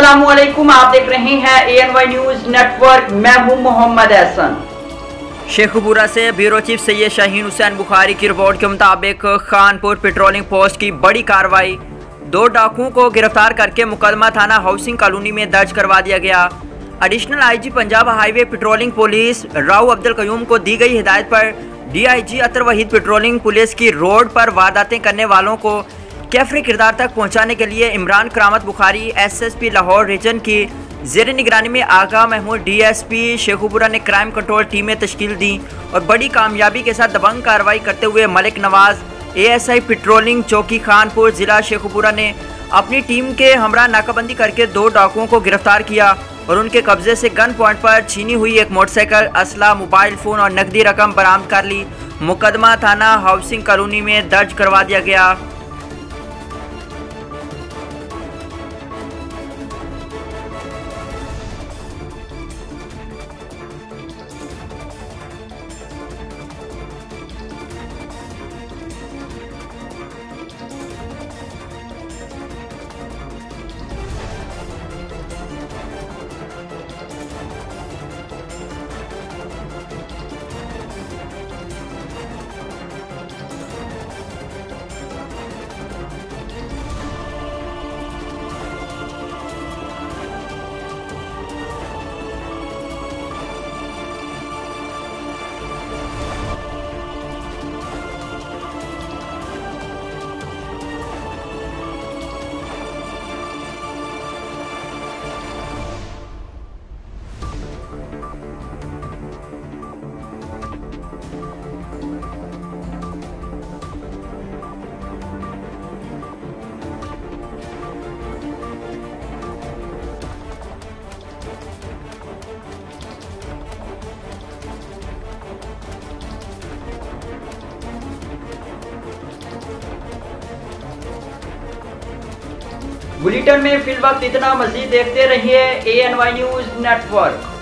अस्सलामुअलैकुम, आप देख रहे हैं ANY न्यूज नेटवर्क। मैं हूं मोहम्मद एहसन। शेखपुरा से ब्यूरो चीफ सैयद शाहीन हुसैन बुखारी की रिपोर्ट के मुताबिक खानपुर पेट्रोलिंग पोस्ट की बड़ी कार्रवाई, 2 डाकुओं को गिरफ्तार करके मुकदमा थाना हाउसिंग कॉलोनी में दर्ज करवा दिया गया। Additional IG Punjab highway patrolling police Rao Abdul Qayyum को दी गई हिदायत पर DIG Athar Waheed patrolling police की रोड पर वारदातें करने वालों को कैफरी किरदार तक पहुंचाने के लिए इमरान करामत बुखारी SSP लाहौर रीजन की ज़ेर निगरानी में आगा महमूद DSP शेखपुरा ने क्राइम कंट्रोल टीमें तश्कील दी और बड़ी कामयाबी के साथ दबंग कार्रवाई करते हुए मलिक नवाज ASI पेट्रोलिंग चौकी खानपुर ज़िला शेखपुरा ने अपनी टीम के हमरा नाकाबंदी करके 2 डाकुओं को गिरफ्तार किया और उनके कब्जे से गन पॉइंट पर छीनी हुई एक मोटरसाइकिल, असला, मोबाइल फ़ोन और नकदी रकम बरामद कर ली। मुकदमा थाना हाउसिंग कॉलोनी में दर्ज करवा दिया गया। बुलेटिन में फिल वक्त इतना। मजीद देखते रहिए ANY न्यूज नेटवर्क।